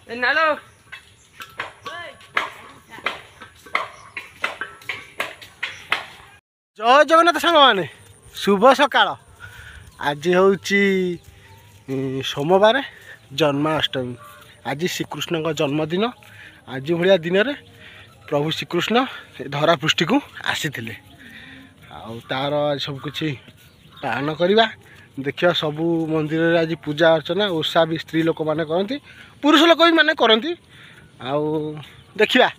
ନାଲୋ ଜୟ ଜଗନ୍ନାଥ ସାଙ୍ଗମାନେ ଶୁଭ ସକାଳ। ଆଜି ହେଉଛି ସୋମବାର ଜନ୍ମାଷ୍ଟମୀ। ଆଜି ଶ୍ରୀକୃଷ୍ଣଙ୍କ ଜନ୍ମଦିନ। ଆଜି ଭଳିଆ ଦିନରେ ପ୍ରଭୁ ଶ୍ରୀକୃଷ୍ଣ ଧରା ପୃଷ୍ଠିକୁ ଆସିଥିଲେ। ଆଉ ତାର ସବୁକିଛି ପାଳନ କରିବା ଦେଖିବା। ସବୁ ମନ୍ଦିରରେ ଆଜି ପୂଜା ଅର୍ଚ୍ଚନା ଓଷା ବି ସ୍ତ୍ରୀ ଲୋକମାନେ କରନ୍ତି, ପୁରୁଷ ଲୋକ ବି ମାନେ କରନ୍ତି। ଆଉ ଦେଖିବା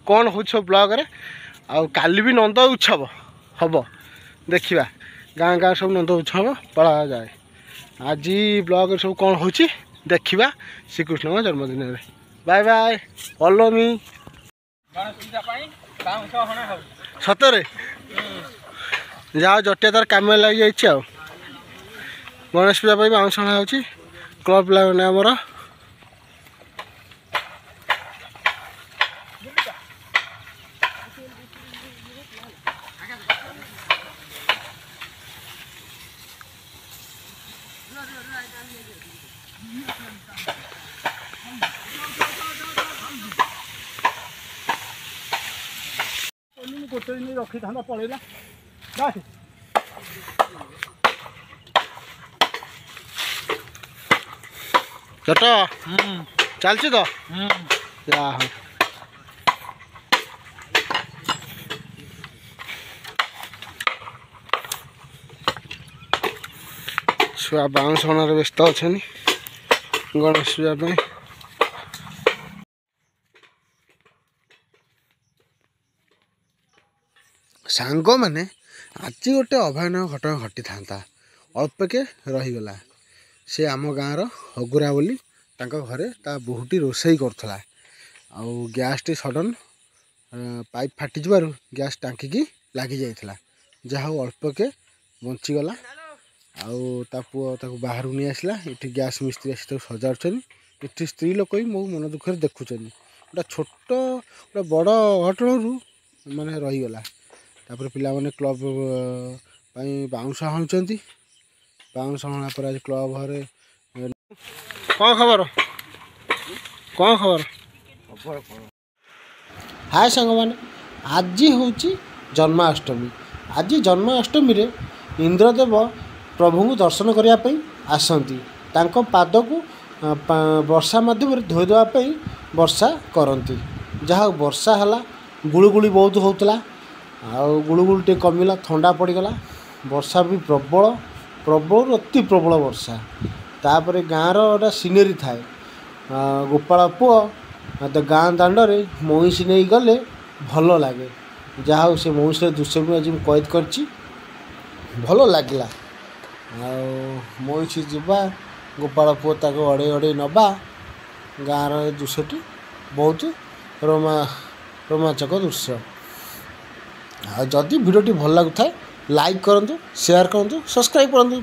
କ'ଣ ହେଉଛି ସବୁ ବ୍ଲଗରେ। ଆଉ କାଲି ବି ନନ୍ଦ ଉତ୍ସବ ହବ, ଦେଖିବା। ଗାଁ ଗାଁ ସବୁ ନନ୍ଦ ଉତ୍ସବ ପଳାଯାଏ। ଆଜି ବ୍ଲଗରେ ସବୁ କ'ଣ ହେଉଛି ଦେଖିବା ଶ୍ରୀକୃଷ୍ଣଙ୍କ ଜନ୍ମଦିନରେ। ବାଏ ବାଏ ଫଲୋ ମି। ସତରେ ଯାହା ଜଟିଆ ତାର କାମ ଲାଗିଯାଇଛି। ଆଉ ଗଣେଶ ପୂଜା ପାଇଁ ବାଉଁଶ ଅଣା ହେଉଛି। କ୍ଲବ୍ ପିଲାମାନେ ଆମର ଗୋଟେ ଦିନ ରଖିଥାନ୍ତା ପଳେଇଲା। ଜଟ ଚାଲିଛି ତ ଯାହା ହଉ। ଛୁଆ ବାଉଁଶ ଅଣାରେ ବ୍ୟସ୍ତ ଅଛନ୍ତି ଗଣେଶ ପୂଜା ପାଇଁ। ସାଙ୍ଗମାନେ ଆଜି ଗୋଟେ ଅଭୟାନକ ଘଟଣା ଘଟିଥାନ୍ତା, ଅଳ୍ପକେ ରହିଗଲା। ସେ ଆମ ଗାଁର ହଗୁରା ବୋଲି, ତାଙ୍କ ଘରେ ତା ବୋହୂଟି ରୋଷେଇ କରୁଥିଲା। ଆଉ ଗ୍ୟାସ୍ଟି ସଡ଼ନ୍ ପାଇପ୍ ଫାଟିଯିବାରୁ ଗ୍ୟାସ୍ ଟାଙ୍କିକି ଲାଗିଯାଇଥିଲା। ଯାହା ହଉ ଅଳ୍ପକେ ବଞ୍ଚିଗଲା। ଆଉ ତା ପୁଅ ତାକୁ ବାହାରକୁ ନେଇ ଆସିଲା। ଏଠି ଗ୍ୟାସ୍ ମିସ୍ତ୍ରୀ ଆସି ତାକୁ ସଜାଡ଼ୁଛନ୍ତି। ଏଠି ସ୍ତ୍ରୀ ଲୋକ ବି ମୋ ମନ ଦୁଃଖରେ ଦେଖୁଛନ୍ତି। ଗୋଟେ ଛୋଟ ଗୋଟେ ବଡ଼ ଘଟଣାରୁ ମାନେ ରହିଗଲା। ତାପରେ ପିଲାମାନେ କ୍ଲବ୍ ପାଇଁ ବାଉଁଶ ହାଣୁଛନ୍ତି। ବାଉଁଶ ହଣା ପରେ ଆଜି କ୍ଲବ୍ ଘରେ କ'ଣ ଖବର? କ'ଣ ଖବର? ହାଏ ସାଙ୍ଗମାନେ, ଆଜି ହେଉଛି ଜନ୍ମାଷ୍ଟମୀ। ଆଜି ଜନ୍ମାଷ୍ଟମୀରେ ଇନ୍ଦ୍ରଦେବ ପ୍ରଭୁଙ୍କୁ ଦର୍ଶନ କରିବା ପାଇଁ ଆସନ୍ତି। ତାଙ୍କ ପାଦକୁ ବର୍ଷା ମାଧ୍ୟମରେ ଧୋଇ ଦେବା ପାଇଁ ବର୍ଷା କରନ୍ତି। ଯାହା ହଉ ବର୍ଷା ହେଲା। ଗୁଳୁଗୁଳି ବହୁତ ହେଉଥିଲା। ଆଉ ଗୁଳୁଗୁଳି ଟିକେ କମିଲା, ଥଣ୍ଡା ପଡ଼ିଗଲା। ବର୍ଷା ବି ପ୍ରବଳରୁ ଅତି ପ୍ରବଳ ବର୍ଷା। ତାପରେ ଗାଁର ଗୋଟେ ସିନେରୀ ଥାଏ। ଗୋପାଳ ପୁଅ ଗାଁ ଦାଣ୍ଡରେ ମଇଁଷି ନେଇ ଗଲେ ଭଲ ଲାଗେ। ଯାହା ହଉ ସେ ମଇଁଷିର ଦୃଶ୍ୟକୁ ଆଜି ମୁଁ କଏଦ କରିଛି, ଭଲ ଲାଗିଲା। ଆଉ ମଇଁଷି ଯିବା, ଗୋପାଳ ପୁଅ ତାକୁ ଅଡ଼େଇ ଅଡ଼େଇ ନେବା। ଗାଁର ଏ ଦୃଶ୍ୟଟି ବହୁତ ରୋମାଞ୍ଚକ ଦୃଶ୍ୟ। ଆଉ ଯଦି ଭିଡ଼ିଓଟି ଭଲ ଲାଗୁଥାଏ ଲାଇକ୍ କରନ୍ତୁ, ସେୟାର କରନ୍ତୁ, ସବସ୍କ୍ରାଇବ୍ କରନ୍ତୁ।